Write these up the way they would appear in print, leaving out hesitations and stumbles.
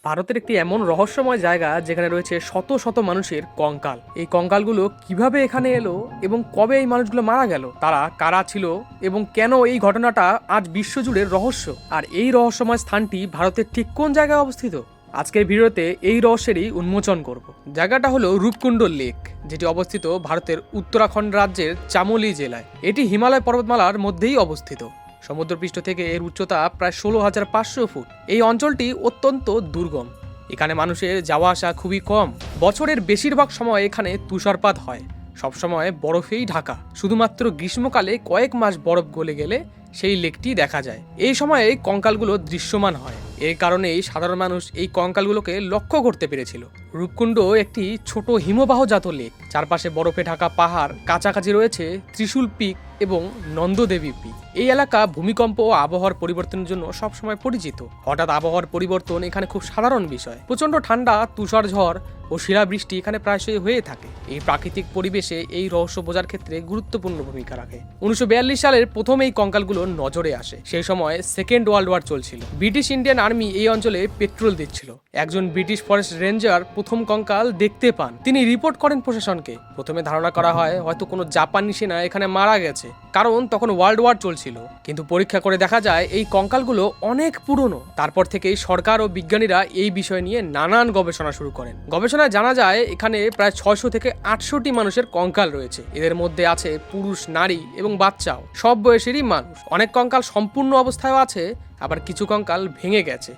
ভারতের একটি এমন রহস্যময় জায়গা যেখানে রয়েছে শত শত মানুষের কঙ্কাল। এই কঙ্কালগুলো কিভাবে এখানে এলো এবং কবে এই মানুষগুলো মারা গেল, তারা কারা ছিল এবং কেন এই ঘটনাটা আজ বিশ্বজুড়ে রহস্য। আর এই রহস্যময় স্থানটি ভারতের ঠিক কোন জায়গায় অবস্থিত, আজকের ভিডিওতে এই রহস্যেরই উন্মোচন করব। জায়গাটা হলো রূপকুণ্ড লেক, যেটি অবস্থিত ভারতের উত্তরাখণ্ড রাজ্যের চামোলি জেলায়। এটি হিমালয় পর্বতমালার মধ্যেই অবস্থিত। সমুদ্রপৃষ্ঠ থেকে এর উচ্চতা প্রায় 16,500 ফুট। এই অঞ্চলটি অত্যন্ত দুর্গম। এখানে মানুষের যাওয়া আসা খুবই কম। বছরের বেশিরভাগ সময় এখানে তুষারপাত হয়, সবসময় বরফেই ঢাকা। শুধুমাত্র গ্রীষ্মকালে কয়েক মাস বরফ গলে গেলে সেই লেকটি দেখা যায়। এই সময়ে কঙ্কালগুলো দৃশ্যমান হয়। এই কারণেই সাধারণ মানুষ এই কঙ্কালগুলোকে লক্ষ্য করতে পেরেছিল। রূপকুণ্ড একটি ছোট হিমবাহজাত লেক, চারপাশে বরফে ঢাকা পাহাড়, কাছাকাছি রয়েছে ত্রিশূল পিক এবং নন্দদেবী পিক। এই এলাকা ভূমিকম্প ও আবহাওয়ার পরিবর্তনের জন্য সবসময় পরিচিত। হঠাৎ আবহাওয়ার পরিবর্তন এখানে খুব সাধারণ বিষয়। প্রচন্ড ঠান্ডা, তুষার ঝড় ও শিলাবৃষ্টি এখানে প্রায়শই হয়ে থাকে। এই প্রাকৃতিক পরিবেশে এই রহস্য বোঝার ক্ষেত্রে গুরুত্বপূর্ণ ভূমিকা রাখে। 1942 সালের প্রথম এই কঙ্কালগুলো নজরে আসে। সেই সময় সেকেন্ড ওয়ার্ল্ড ওয়ার চলছিল। ব্রিটিশ ইন্ডিয়ান আর্মি এই অঞ্চলে পেট্রোল দিচ্ছিল। একজন ব্রিটিশ ফরেস্ট রেঞ্জার প্রথম কঙ্কাল দেখতে পান। তিনি রিপোর্ট করেন প্রশাসনকে। প্রথমে ধারণা করা হয় হয়তো কোনো জাপানি সেনা এখানে মারা গেছে, কারণ তখন ওয়ার্ল্ড ওয়ার চলছিল। কিন্তু পরীক্ষা করে দেখা যায় এই কঙ্কালগুলো অনেক পুরনো। তারপর থেকেই সরকার ও বিজ্ঞানীরা এই বিষয় নিয়ে নানান গবেষণা শুরু করেন। গবেষণায় জানা যায় এখানে প্রায় 600 থেকে 800টি মানুষের কঙ্কাল রয়েছে। এদের মধ্যে আছে পুরুষ, নারী এবং বাচ্চাও, সব বয়সেরই মানুষ। অনেক কঙ্কাল সম্পূর্ণ অবস্থায়ও আছে, আবার কিছু কঙ্কাল ভেঙে গেছে।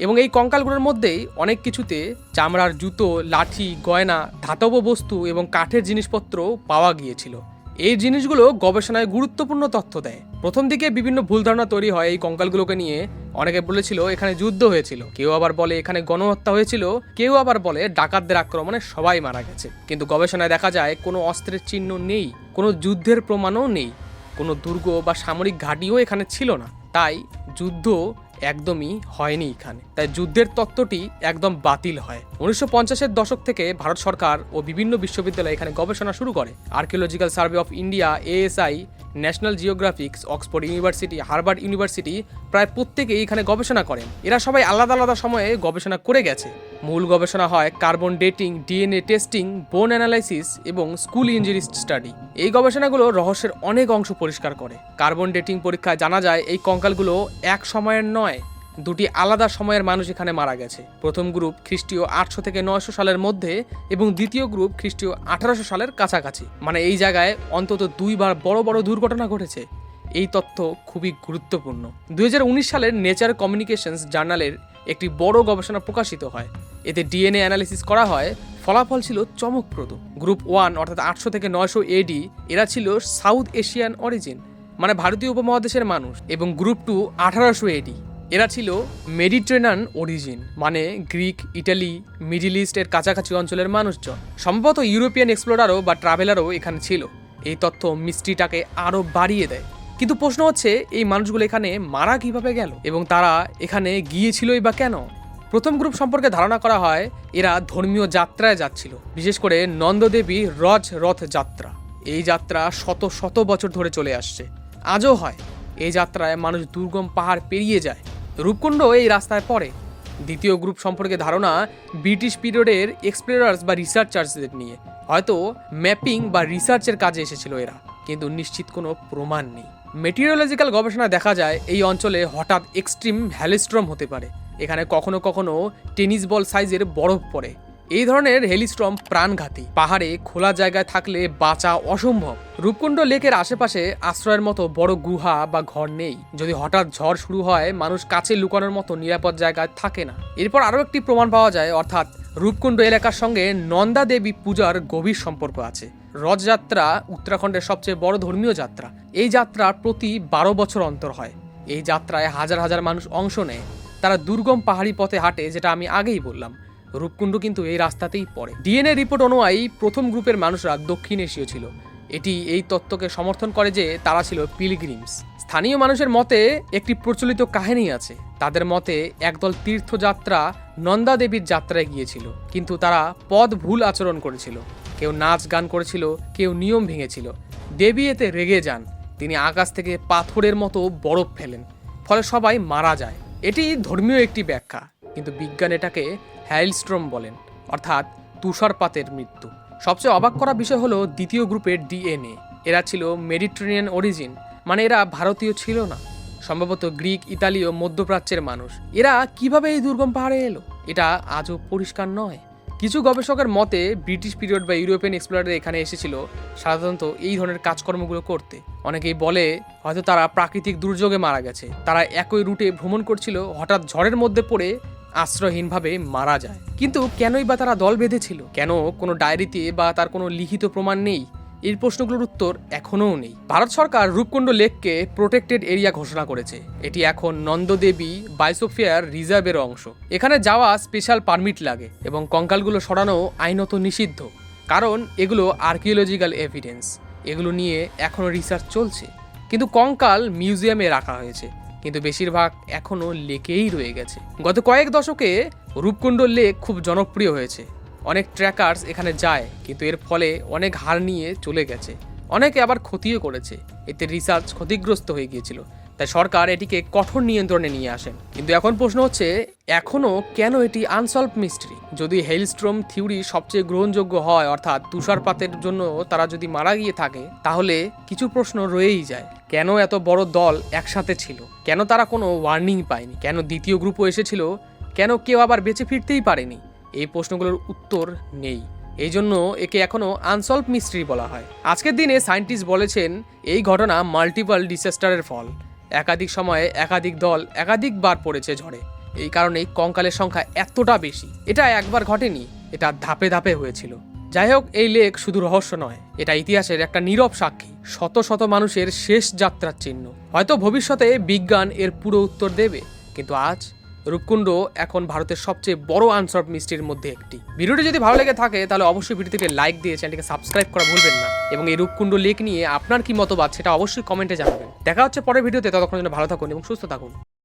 এবং এই কঙ্কালগুলোর মধ্যেই অনেক কিছুতে চামড়ার জুতো, লাঠি, গয়না, ধাতব বস্তু এবং কাঠের জিনিসপত্র পাওয়া গিয়েছিল। এই জিনিসগুলো গবেষণায় গুরুত্বপূর্ণ তথ্য দেয়। প্রথম দিকে বিভিন্ন ভুল ধারণা তৈরি হয় এই কঙ্কালগুলোকে নিয়ে। অনেকে বলেছিল এখানে যুদ্ধ হয়েছিল, কেউ আবার বলে এখানে গণহত্যা হয়েছিল, কেউ আবার বলে ডাকাতদের আক্রমণে সবাই মারা গেছে। কিন্তু গবেষণায় দেখা যায় কোনো অস্ত্রের চিহ্ন নেই, কোনো যুদ্ধের প্রমাণও নেই, কোনো দুর্গ বা সামরিক ঘাঁটিও এখানে ছিল না। তাই যুদ্ধ একদমই হয়নি এখানে। তাই যুদ্ধের তত্ত্বটি একদম বাতিল হয়। 1950-এর দশক থেকে ভারত সরকার ও বিভিন্ন বিশ্ববিদ্যালয় এখানে গবেষণা শুরু করে। Archaeological Survey of India, ASI, National Geographics, Oxford University, Harvard University প্রায় প্রত্যেকেই এখানে গবেষণা করেন। এরা সবাই আলাদা আলাদা সময়ে গবেষণা করে গেছে। মূল গবেষণা হয় কার্বন ডেটিং, DNA টেস্টিং, বোন অ্যানালাইসিস এবং স্কুল ইঞ্জুরি স্টাডি। এই গবেষণাগুলো রহস্যের অনেক অংশ পরিষ্কার করে। কার্বন ডেটিং পরীক্ষায় জানা যায় এই কঙ্কালগুলো এক সময়ের নয়, দুটি আলাদা সময়ের মানুষ এখানে মারা গেছে। প্রথম গ্রুপ খ্রিস্টীয় 800 থেকে 900 সালের মধ্যে এবং দ্বিতীয় গ্রুপ খ্রিস্টীয় 1800 সালের কাছাকাছি। মানে এই জায়গায় অন্তত দুইবার বড় বড় দুর্ঘটনা ঘটেছে। এই তথ্য খুবই গুরুত্বপূর্ণ। 2019 সালের নেচার কমিউনিকেশনস জার্নালের একটি বড় গবেষণা প্রকাশিত হয়। এতে DNA অ্যানালিসিস করা হয়। ফলাফল ছিল চমকপ্রদ। গ্রুপ 1 অর্থাৎ 800 থেকে 900 AD, এরা ছিল সাউথ এশিয়ান অরিজিন, মানে ভারতীয় উপমহাদেশের মানুষ। এবং গ্রুপ 2 1800 AD, এরা ছিল মেডিটেরেনিয়ান অরিজিন, মানে গ্রিক, ইটালি, মিডল ইস্ট এর কাছাকাছি অঞ্চলের মানুষজন। সম্ভবত ইউরোপিয়ান এক্সপ্লোরারও বা ট্রাভেলারও এখানে ছিল। এই তথ্য মিস্ট্রিটাকে আরো বাড়িয়ে দেয়। কিন্তু প্রশ্ন হচ্ছে এই মানুষগুলো এখানে মারা কিভাবে গেল এবং তারা এখানে গিয়েছিলই বা কেন? প্রথম গ্রুপ সম্পর্কে ধারণা করা হয় এরা ধর্মীয় যাত্রায় যাচ্ছিল, বিশেষ করে নন্দদেবী রজ রথ যাত্রা। এই যাত্রা শত শত বছর ধরে চলে আসছে, আজও হয়। এই যাত্রায় মানুষ দুর্গম পাহাড় পেরিয়ে যায়। রূপকুণ্ড এই রাস্তায় পড়ে। দ্বিতীয় গ্রুপ সম্পর্কে ধারণা ব্রিটিশ পিরিয়ডের এক্সপ্লোরার্স বা রিসার্চার্সদের নিয়ে। হয়তো ম্যাপিং বা রিসার্চের কাজে এসেছিল এরা, কিন্তু নিশ্চিত কোনো প্রমাণ নেই। মেটিওরোলজিক্যাল গবেষণায় দেখা যায় এই অঞ্চলে হঠাৎ এক্সট্রিম হ্যালিস্ট্রম হতে পারে। এখানে কখনো কখনো টেনিস বল সাইজের বরফ পড়ে। এই ধরনের হেলিস্ট্রম প্রাণঘাতী। পাহাড়ে খোলা জায়গায় থাকলে বাঁচা অসম্ভব। রূপকুণ্ড লেকের আশেপাশে আশ্রয়ের মতো বড় গুহা বা ঘর নেই। যদি হঠাৎ ঝড় শুরু হয়, মানুষ কাছে লুকানোর মতো নিরাপদ জায়গায় থাকে না। এরপর আরও একটি প্রমাণ পাওয়া যায়, অর্থাৎ রূপকুণ্ড এলাকার সঙ্গে নন্দা দেবী পূজার গভীর সম্পর্ক আছে। রথযাত্রা উত্তরাখণ্ডের সবচেয়ে বড় ধর্মীয় যাত্রা। এই যাত্রা প্রতি 12 বছর অন্তর হয়। এই যাত্রায় হাজার হাজার মানুষ অংশ নেয়। তারা দুর্গম পাহাড়ি পথে হাঁটে, যেটা আমি আগেই বললাম। রূপকুণ্ড কিন্তু এই রাস্তাতেই পড়ে। DNA রিপোর্ট অনুযায়ী প্রথম গ্রুপের মানুষরা দক্ষিণ এশীয় ছিল। এটি এই তত্ত্বকে সমর্থন করে যে তারা ছিল পিলগ্রিমস। স্থানীয় মানুষের মতে একটি প্রচলিত কাহিনী আছে। তাদের মতে একদল তীর্থযাত্রা নন্দা দেবীর যাত্রায় গিয়েছিল, কিন্তু তারা পথ ভুল আচরণ করেছিল। কেউ নাচ গান করেছিল, কেউ নিয়ম ভেঙেছিল। দেবী এতে রেগে যান। তিনি আকাশ থেকে পাথরের মতো বরফ ফেলেন, ফলে সবাই মারা যায়। এটি ধর্মীয় একটি ব্যাখ্যা, কিন্তু বিজ্ঞান এটাকে হ্যাইলস্ট্রম বলেন, অর্থাৎ তুষারপাতের মৃত্যু। সবচেয়ে অবাক করা বিষয় হলো দ্বিতীয় গ্রুপের ডিএনএ। এরা ছিল মেডিটেরিয়ান অরিজিন, মানে এরা ভারতীয় ছিল না, সম্ভবত গ্রিক, ইতালীয়, মধ্যপ্রাচ্যের মানুষ। এরা কিভাবে এই দুর্গম পাহাড়ে এলো এটা আজও পরিষ্কার নয়। কিছু গবেষকের মতে ব্রিটিশ পিরিয়ড বা ইউরোপিয়ান এক্সপ্লোরার এখানে এসেছিল সাধারণত এই ধরনের কাজকর্মগুলো করতে। অনেকেই বলে হয়তো তারা প্রাকৃতিক দুর্যোগে মারা গেছে, তারা একই রুটে ভ্রমণ করছিল, হঠাৎ ঝড়ের মধ্যে পড়ে আশ্রয়হীনভাবে মারা যায়। কিন্তু কেনই বা তারা দল বেঁধেছিল? কেন কোনো ডায়েরিতে বা তার কোনো লিখিত প্রমাণ নেই? এই প্রশ্নগুলোর উত্তর এখনও নেই। ভারত সরকার রূপকুণ্ড লেককে প্রোটেক্টেড এরিয়া ঘোষণা করেছে। এটি এখন নন্দদেবী বায়োস্ফিয়ার রিজার্ভের অংশ। এখানে যাওয়া স্পেশাল পারমিট লাগে এবং কঙ্কালগুলো সরানো আইনত নিষিদ্ধ, কারণ এগুলো আর্কিওলজিক্যাল এভিডেন্স। এগুলো নিয়ে এখনও রিসার্চ চলছে। কিন্তু কঙ্কাল মিউজিয়ামে রাখা হয়েছে, কিন্তু বেশিরভাগ এখনও লেকেই রয়ে গেছে। গত কয়েক দশকে রূপকুণ্ড লেক খুব জনপ্রিয় হয়েছে। অনেক ট্রেকার্স এখানে যায়, কিন্তু এর ফলে অনেক হার নিয়ে চলে গেছে, অনেকে আবার ক্ষতিও করেছে। এতে রিসার্চ ক্ষতিগ্রস্ত হয়ে গিয়েছিল, তাই সরকার এটিকে কঠোর নিয়ন্ত্রণে নিয়ে আসেন। কিন্তু এখন প্রশ্ন হচ্ছে, এখনও কেন এটি আনসলভড মিস্ট্রি? যদি হেইলস্ট্রম থিওরি সবচেয়ে গ্রহণযোগ্য হয়, অর্থাৎ তুষারপাতের জন্য তারা যদি মারা গিয়ে থাকে, তাহলে কিছু প্রশ্ন রয়েই যায়। কেন এত বড় দল একসাথে ছিল? কেন তারা কোনো ওয়ার্নিং পায়নি? কেন দ্বিতীয় গ্রুপও এসেছিল? কেন কেউ আবার বেঁচে ফিরতেই পারেনি? এই প্রশ্নগুলোর উত্তর নেই। এই জন্য একে এখনো আনসলভ মিস্ট্রি বলা হয়। আজকের দিনে সায়েন্টিস্ট বলেছেন এই ঘটনা মাল্টিপল ডিসাস্টারের ফল। একাধিক সময়ে একাধিক দল একাধিকবার পড়েছে ঝড়ে। এই কারণেই কঙ্কালের সংখ্যা এতটা বেশি। এটা একবার ঘটেনি, এটা ধাপে ধাপে হয়েছিল। যাই হোক, এই লেক শুধু রহস্য নয়, এটা ইতিহাসের একটা নীরব সাক্ষী, শত শত মানুষের শেষ যাত্রার চিহ্ন। হয়তো ভবিষ্যতে বিজ্ঞান এর পুরো উত্তর দেবে, কিন্তু আজ রূপকুণ্ড এখন ভারতের সবচেয়ে বড় আনসলভড মিস্ট্রির মধ্যে একটি। ভিডিওটি যদি ভালো লেগে থাকে তাহলে অবশ্যই ভিডিওটিকে লাইক দিয়ে চ্যানেলটিকে সাবস্ক্রাইব করা ভুলবেন না, এবং এই রূপকুণ্ড লেক নিয়ে আপনার কি মতবাদ সেটা অবশ্যই কমেন্টে জানাবেন। দেখা হচ্ছে পরের ভিডিওতে, ততক্ষণ জন্য ভালো থাকুন এবং সুস্থ থাকুন।